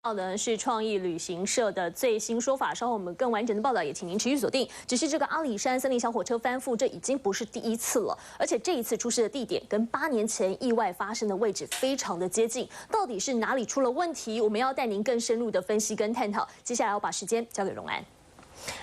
到的是创意旅行社的最新说法，稍后我们更完整的报道也请您持续锁定。只是这个阿里山森林小火车翻覆，这已经不是第一次了，而且这一次出事的地点跟8年前意外发生的位置非常的接近，到底是哪里出了问题？我们要带您更深入的分析跟探讨。接下来我把时间交给荣安。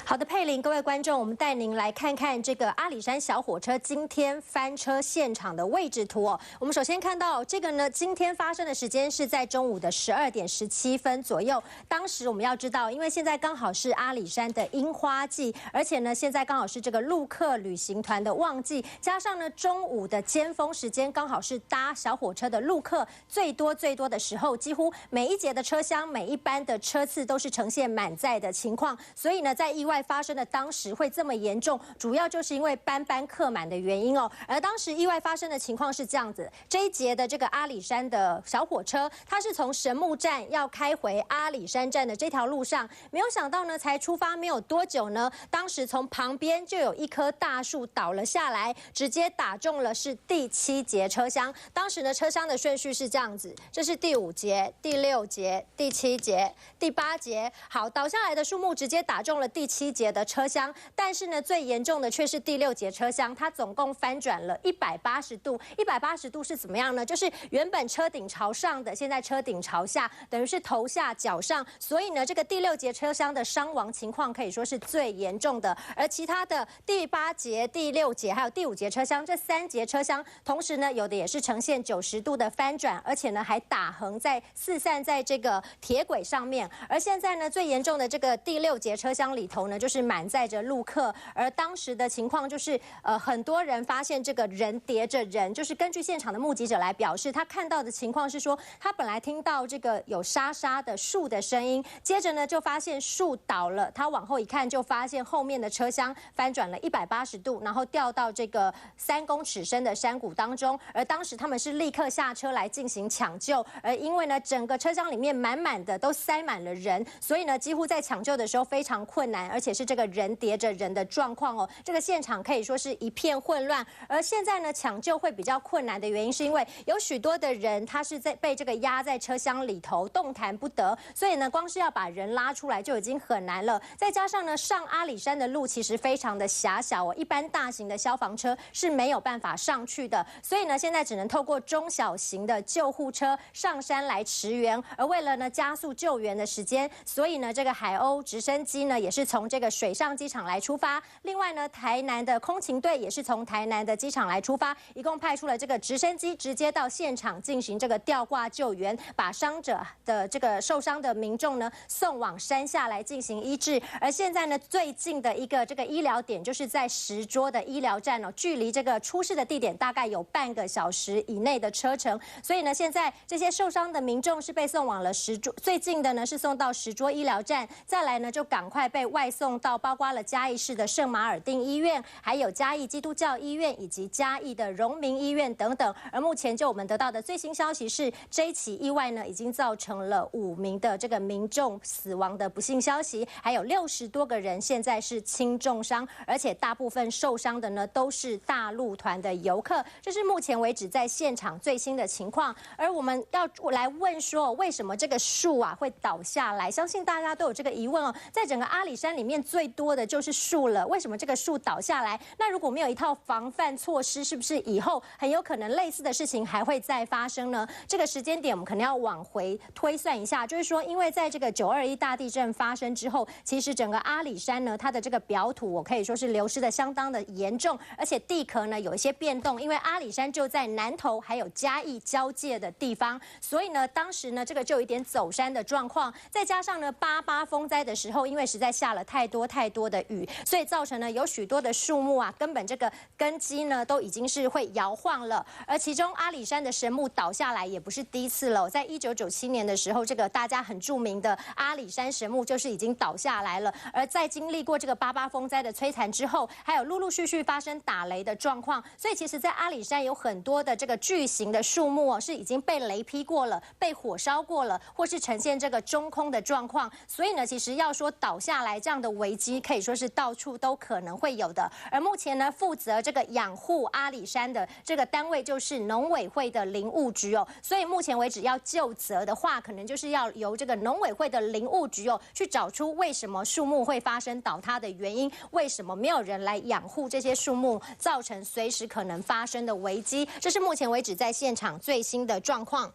好的，佩玲，各位观众，我们带您来看看这个阿里山小火车今天翻车现场的位置图哦。我们首先看到这个呢，今天发生的时间是在中午的12点17分左右。当时我们要知道，因为现在刚好是阿里山的樱花季，而且呢，现在刚好是这个陆客旅行团的旺季，加上呢中午的尖峰时间，刚好是搭小火车的陆客最多的时候，几乎每一节的车厢、每一班的车次都是呈现满载的情况，所以呢，在意外发生的当时会这么严重，主要就是因为班班客满的原因哦。而当时意外发生的情况是这样子：这一节的这个阿里山的小火车，它是从神木站要开回阿里山站的这条路上，没有想到呢，才出发没有多久呢，当时从旁边就有一棵大树倒了下来，直接打中了是第7节车厢。当时呢，车厢的顺序是这样子：这是第5节、第6节、第7节、第8节。好，倒下来的树木直接打中了第7节的车厢，但是呢，最严重的却是第6节车厢，它总共翻转了180度。180度是怎么样呢？就是原本车顶朝上的，现在车顶朝下，等于是头下脚上。所以呢，这个第6节车厢的伤亡情况可以说是最严重的。而其他的第8节、第6节还有第5节车厢这3节车厢，同时呢，有的也是呈现90度的翻转，而且呢还打横在四散在这个铁轨上面。而现在呢，最严重的这个第6节车厢里头呢，就是满载着陆客，而当时的情况就是，很多人发现这个人叠着人，就是根据现场的目击者来表示，他看到的情况是说，他本来听到这个有沙沙的树的声音，接着呢就发现树倒了，他往后一看就发现后面的车厢翻转了180度，然后掉到这个3公尺深的山谷当中，而当时他们是立刻下车来进行抢救，而因为呢整个车厢里面满满的都塞满了人，所以呢几乎在抢救的时候非常困难，而且是这个人叠着人的状况哦，这个现场可以说是一片混乱。而现在呢，抢救会比较困难的原因，是因为有许多的人他是被这个压在车厢里头，动弹不得，所以呢，光是要把人拉出来就已经很难了。再加上呢，上阿里山的路其实非常的狭小哦，一般大型的消防车是没有办法上去的，所以呢，现在只能透过中小型的救护车上山来驰援。而为了呢加速救援的时间，所以呢，这个海鸥直升机呢也是从这个水上机场来出发。另外呢，台南的空勤队也是从台南的机场来出发，一共派出了这个直升机直接到现场进行这个吊挂救援，把伤者的这个受伤的民众呢送往山下来进行医治。而现在呢，最近的一个这个医疗点就是在石桌的医疗站哦，距离这个出事的地点大概有半个小时以内的车程。所以呢，现在这些受伤的民众是被送往了石桌，最近的呢是送到石桌医疗站，再来呢就赶快被外送到包括了嘉义市的圣马尔定医院，还有嘉义基督教医院以及嘉义的荣民医院等等。而目前就我们得到的最新消息是，这一起意外呢已经造成了5名的这个民众死亡的不幸消息，还有60多个人现在是轻重伤，而且大部分受伤的呢都是大陆团的游客。这是目前为止在现场最新的情况。而我们要来问说，为什么这个树啊会倒下来？相信大家都有这个疑问哦。在整个阿里山里面最多的就是树了，为什么这个树倒下来？那如果没有一套防范措施，是不是以后很有可能类似的事情还会再发生呢？这个时间点我们可能要往回推算一下，就是说，因为在这个921大地震发生之后，其实整个阿里山呢，它的这个表土我可以说是流失的相当的严重，而且地壳呢有一些变动，因为阿里山就在南投还有嘉义交界的地方，所以呢，当时呢这个就有一点走山的状况，再加上呢88风灾的时候，因为实在下了太多的雨，所以造成呢有许多的树木啊，根本这个根基呢都已经是会摇晃了。而其中阿里山的神木倒下来也不是第一次了，在1997年的时候，这个大家很著名的阿里山神木就是已经倒下来了。而在经历过这个88风灾的摧残之后，还有陆陆续续发生打雷的状况，所以其实在阿里山有很多的这个巨型的树木哦，是已经被雷劈过了，被火烧过了，或是呈现这个中空的状况。所以呢，其实要说倒下来来这样的危机可以说是到处都可能会有的。而目前呢，负责这个养护阿里山的这个单位就是农委会的林务局哦，所以目前为止要究责的话，可能就是要由这个农委会的林务局哦，去找出为什么树木会发生倒塌的原因，为什么没有人来养护这些树木，造成随时可能发生的危机。这是目前为止在现场最新的状况。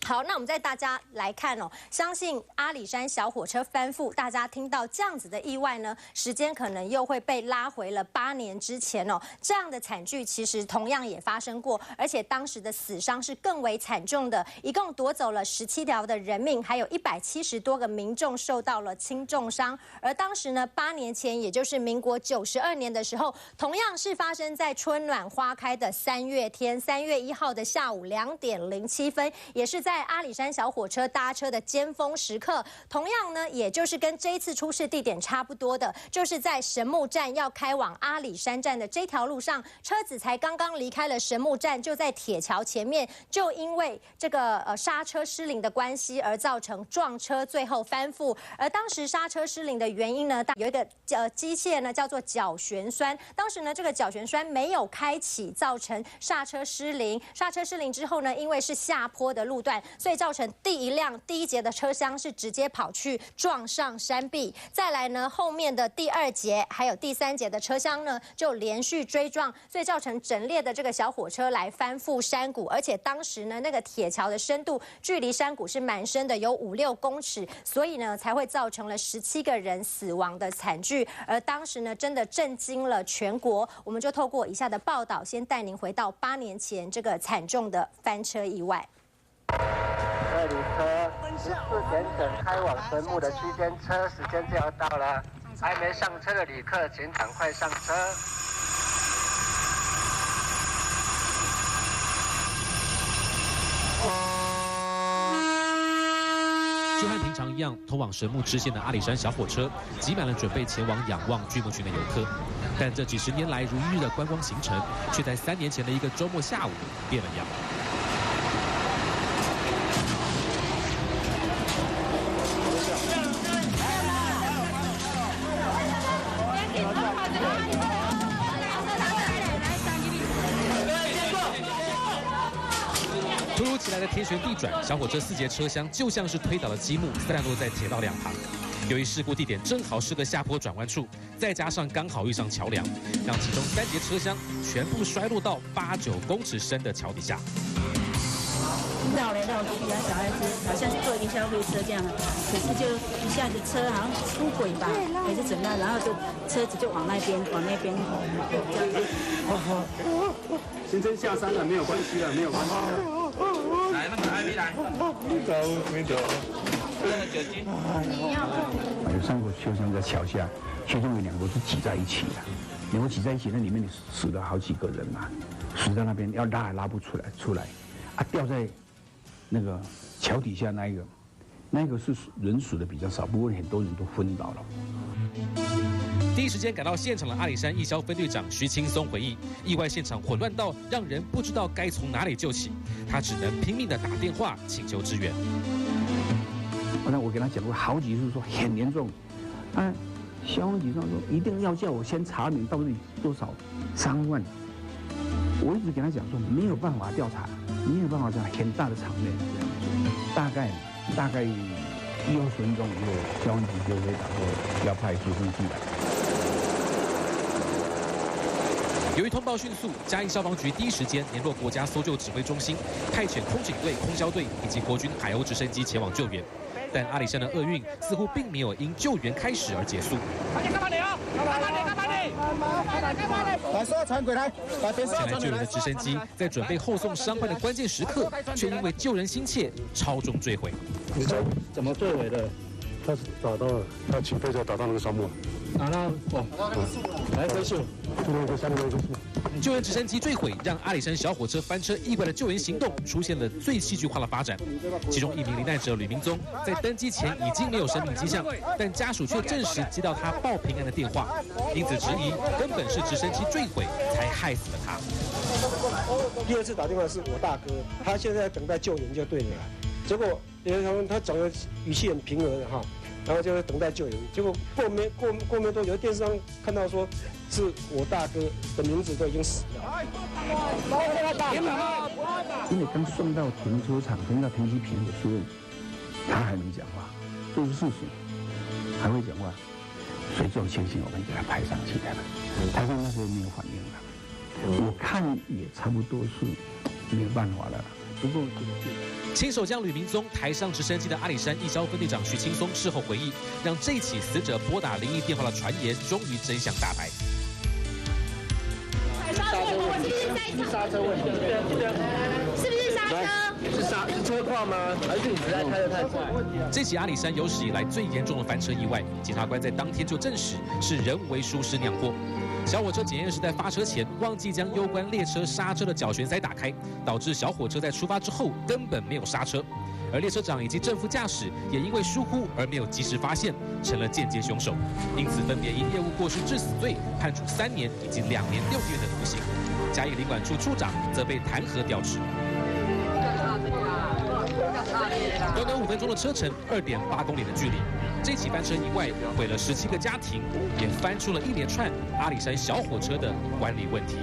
好，那我们带大家来看哦，相信阿里山小火车翻覆，大家听到这样子的意外呢，时间可能又会被拉回了8年之前哦。这样的惨剧其实同样也发生过，而且当时的死伤是更为惨重的，一共夺走了17条的人命，还有170多个民众受到了轻重伤。而当时呢，8年前，也就是民国92年的时候，同样是发生在春暖花开的3月天，3月1号的下午2点07分，也是在阿里山小火车搭车的尖峰时刻，同样呢，也就是跟这一次出事地点差不多的，就是在神木站要开往阿里山站的这条路上，车子才刚刚离开了神木站，就在铁桥前面，就因为这个刹车失灵的关系而造成撞车，最后翻覆。而当时刹车失灵的原因呢，有一个机械呢叫做角旋栓，当时呢这个角旋栓没有开启，造成刹车失灵。刹车失灵之后呢，因为是下坡的路段，所以造成第一节的车厢是直接跑去撞上山壁，再来呢后面的第2节还有第3节的车厢呢就连续追撞，所以造成整列的这个小火车来翻覆山谷，而且当时呢那个铁桥的深度距离山谷是蛮深的，有5-6公尺，所以呢才会造成了17个人死亡的惨剧。而当时呢真的震惊了全国，我们就透过以下的报道，先带您回到8年前这个惨重的翻车意外。这里车14点整开往神木的区间车时间就要到了，还没上车的旅客请赶快上车。就和平常一样，通往神木支线的阿里山小火车挤满了准备前往仰望巨木群的游客，但这几10年来如一日的观光行程，却在3年前的一个周末下午变了样。突如其来的天旋地转，小火车4节车厢就像是推倒的积木，散落在铁道两旁。由于事故地点正好是个下坡转弯处，再加上刚好遇上桥梁，让其中3节车厢全部摔落到8-9公尺深的桥底下。绕来绕去啊，小孩子好像是坐一个消费车这样，可是就一下子车好像出轨吧，还是怎样，然后就车子就往那边这样子。先生下山了，没有关系了，没有关系了。来，那个还没来。没走。用了酒精。有3个学生在桥下，其中有2个是挤在一起的，2个挤在一起，那里面死了好几个人嘛，死在那边要拉也拉不出来，啊，掉在那个桥底下那一个是人死的比较少，不过很多人都昏倒了。第一时间赶到现场的阿里山义消分队长徐青松回忆，意外现场混乱到让人不知道该从哪里救起，他只能拼命的打电话请求支援。那我跟他讲过好几次，说很严重，啊，消防局上说一定要叫我先查明到底多少伤患。我一直跟他讲说没有办法调查，没有办法调查很大的场面，大概1-20分钟以后，消防局就会打说要派直升机来。由于通报迅速，嘉义消防局第一时间联络国家搜救指挥中心，派遣空警队、空消队以及国军海鸥直升机前往救援。但阿里山的厄运似乎并没有因救援开始而结束。把所有船轨来，把前来救援的直升机在准备后送伤患的关键时刻，却因为救人心切，超重坠毁。你怎么坠毁的？他是打到了，他起飞就打到那个沙漠，打到来棵树，就那个下面那棵树。救援直升机坠毁，让阿里山小火车翻车意外的救援行动出现了最戏剧化的发展。其中一名罹难者吕明宗在登机前已经没有生命迹象，但家属却证实接到他报平安的电话，因此质疑根本是直升机坠毁才害死了他。第2次打电话是我大哥，他现在等待救援就对了。结果他讲的语气很平和的哈，然后就是等待救援。结果过没多久，电视上看到说是我大哥的名字都已经死了。因为刚送到停车场、送到停机坪的时候，他还能讲话，这是事实，还会讲话。所以这种情形我们给他拍上去的了。台上那时候没有反应了，我看也差不多是没有办法了。不过亲手将吕明宗抬上直升机的阿里山义消分队长徐青松事后回忆，让这起死者拨打01电话的传言终于真相大白。刹车问题，是不是刹车？是车况吗？还是你实在开得太快？这起阿里山有史以来最严重的翻车意外，检察官在当天就证实是人为疏失酿祸。小火车检验时在发车前忘记将攸关列车刹车的绞旋塞打开，导致小火车在出发之后根本没有刹车。而列车长以及正副驾驶也因为疏忽而没有及时发现，成了间接凶手，因此分别因业务过失致死罪判处3年以及2年6个月的徒刑。嘉义领管处处长则被弹劾调职。短短5分钟的车程，2.8公里的距离，这起翻车意外毁了17个家庭，也翻出了一连串阿里山小火车的管理问题。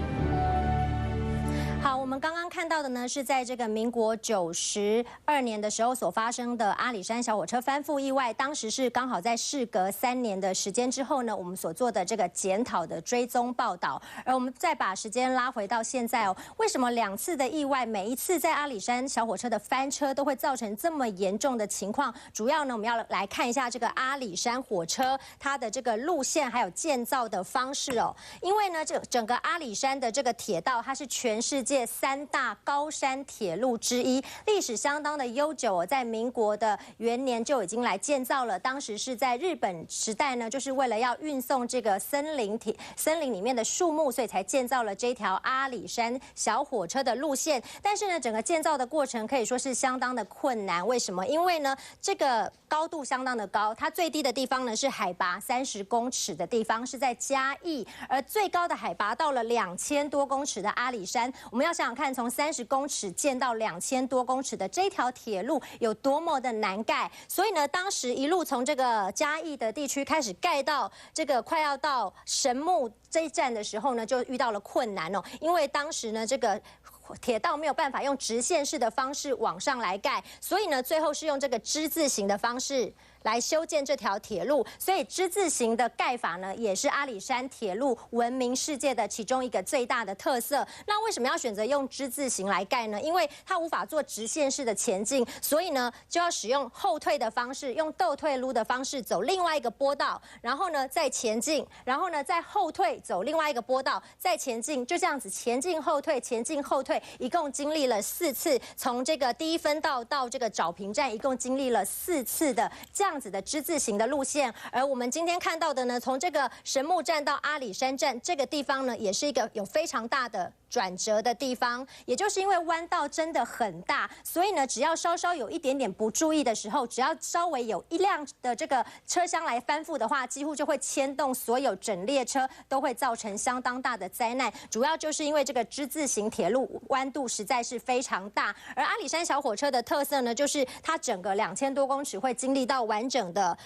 好，我们刚刚看到的呢，是在这个民国92年的时候所发生的阿里山小火车翻覆意外，当时是刚好在事隔3年的时间之后呢，我们所做的这个检讨的追踪报道。而我们再把时间拉回到现在哦，为什么2次的意外，每一次在阿里山小火车的翻车都会造成这么严重的情况？主要呢，我们要来看一下这个阿里山火车它的这个路线还有建造的方式哦。因为呢，这整个阿里山的这个铁道，它是全世界3大高山铁路之一，历史相当的悠久哦，在民国的元年就已经来建造了。当时是在日本时代呢，就是为了要运送这个森林里面的树木，所以才建造了这条阿里山小火车的路线。但是呢，整个建造的过程可以说是相当的困难。为什么？因为呢，这个高度相当的高，它最低的地方呢是海拔30公尺的地方，是在嘉义，而最高的海拔到了2000多公尺的阿里山。我们要想想看，从30公尺建到2000多公尺的这条铁路有多么的难盖。所以呢，当时一路从这个嘉义的地区开始盖到这个快要到神木这一站的时候呢，就遇到了困难哦，因为当时呢这个铁道没有办法用直线式的方式往上来盖，所以呢，最后是用这个之字形的方式来修建这条铁路。所以之字形的盖法呢，也是阿里山铁路闻名世界的其中一个最大的特色。那为什么要选择用之字形来盖呢？因为它无法做直线式的前进，所以呢，就要使用后退的方式，用倒退路的方式走另外一个坡道，然后呢再前进，然后呢再后退走另外一个坡道，再前进，就这样子前进后退，前进后退。一共经历了4次，从这个第1分道到这个沼平站，一共经历了4次的这样子的之字形的路线。而我们今天看到的呢，从这个神木站到阿里山站这个地方呢，也是一个有非常大的转折的地方，也就是因为弯道真的很大，所以呢，只要稍稍有一点点不注意的时候，只要稍微有一辆的这个车厢来翻覆的话，几乎就会牵动所有整列车，都会造成相当大的灾难。主要就是因为这个之字形铁路弯度实在是非常大，而阿里山小火车的特色呢，就是它整个2000多公尺会经历到完整的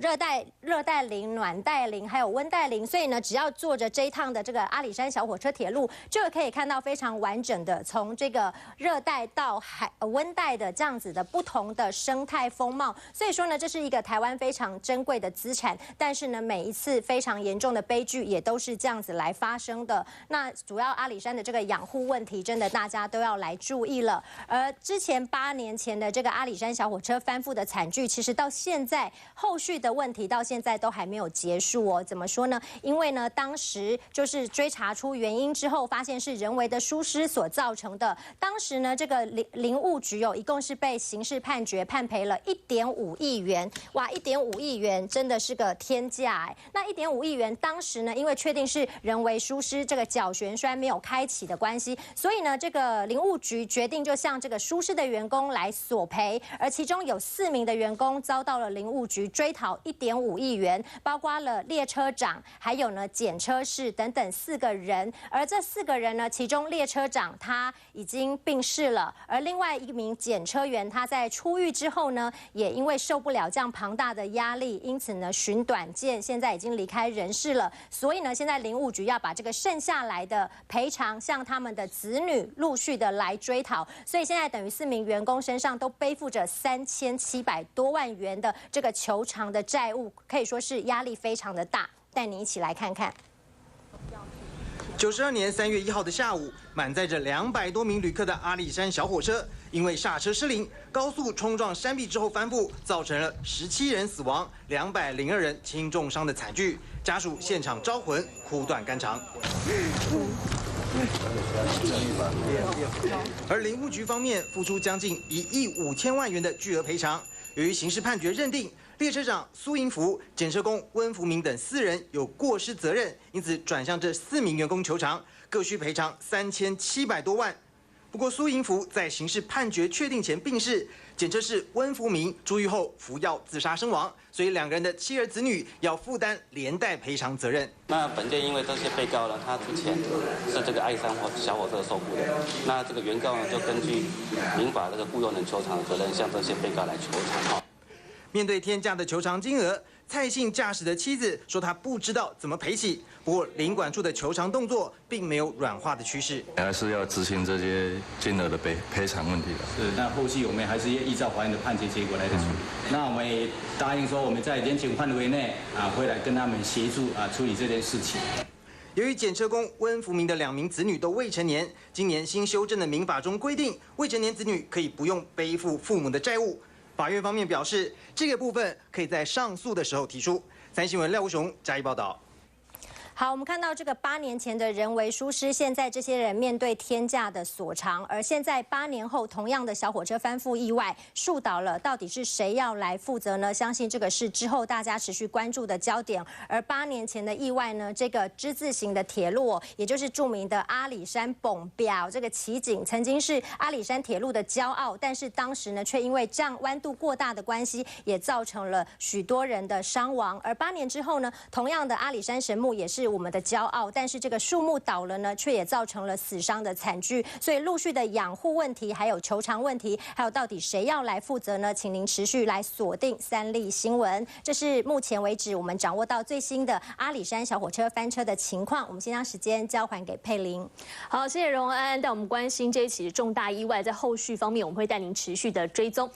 热带林、暖带林还有温带林，所以呢，只要坐着这一趟的这个阿里山小火车铁路，就可以看到非常完整的从这个热带到温带的这样子的不同的生态风貌。所以说呢，这是一个台湾非常珍贵的资产。但是呢，每一次非常严重的悲剧也都是这样子来发生的。那主要阿里山的这个养护问题，真的大家都要来注意了。而之前8年前的这个阿里山小火车翻覆的惨剧，其实到现在后续的问题到现在都还没有结束哦。怎么说呢？因为呢，当时就是追查出原因之后，发现是人为的疏失所造成的。当时呢，这个林务局一共是被刑事判决判赔了1.5亿元。哇，1.5亿元真的是个天价哎。那1.5亿元当时呢，因为确定是人为疏失，这个绞旋栓没有开启的关系，所以以呢，这个林务局决定就向这个疏失的员工来索赔，而其中有4名的员工遭到了林务局追讨1.5亿元，包括了列车长，还有呢检车士等等4个人。而这4个人呢，其中列车长他已经病逝了，而另外1名检车员他在出狱之后呢，也因为受不了这样庞大的压力，因此呢寻短见，现在已经离开人世了。所以呢，现在林务局要把这个剩下来的赔偿向他们的子女陆续的来追讨，所以现在等于4名员工身上都背负着3700多万元的这个求偿的债务，可以说是压力非常的大。带你一起来看看。92年3月1号的下午，满载着200多名旅客的阿里山小火车，因为刹车失灵，高速冲撞山壁之后翻覆，造成了17人死亡、202人轻重伤的惨剧。家属现场招魂，哭断肝肠。而林务局方面付出将近1亿5千万元的巨额赔偿。由于刑事判决认定列车长苏银福、检车工温福明等4人有过失责任，因此转向这4名员工求偿，各需赔偿3700多万。不过苏银福在刑事判决确定前病逝，检车士温福明出狱后服药自杀身亡，所以2个人的妻儿子女要负担连带赔偿责任。那本件因为这些被告呢，他之前是这个阿里山小火车受雇的，那这个原告呢就根据民法这个雇佣人求偿的责任，向这些被告来求偿。面对天价的求偿金额，蔡姓驾驶的妻子说她不知道怎么赔起。不过林管处的求偿动作并没有软化的趋势，还是要执行这些金额的赔偿问题的。是，那后续我们还是要依照法院的判决结果来处理。那我们也答应说，我们在联警范围内会来跟他们协助处理这件事情。由于检车工温福明的2名子女都未成年，今年新修正的民法中规定，未成年子女可以不用背负父母的债务。法院方面表示，这个部分可以在上诉的时候提出。三新闻廖无雄加以报道。好，我们看到这个8年前的人为疏失，现在这些人面对天价的索偿，而现在8年后，同样的小火车翻覆意外树倒了，到底是谁要来负责呢？相信这个是之后大家持续关注的焦点。而8年前的意外呢，这个之字形的铁路，也就是著名的阿里山蹦表这个奇景，曾经是阿里山铁路的骄傲，但是当时呢，却因为这样弯度过大的关系，也造成了许多人的伤亡。而8年之后呢，同样的阿里山神木也是我们的骄傲，但是这个树木倒了呢，却也造成了死伤的惨剧。所以陆续的养护问题，还有求偿问题，还有到底谁要来负责呢？请您持续来锁定3立新闻。这是目前为止我们掌握到最新的阿里山小火车翻车的情况。我们先将时间交还给佩玲。好，谢谢荣安带我们关心这一起重大意外，在后续方面我们会带您持续的追踪。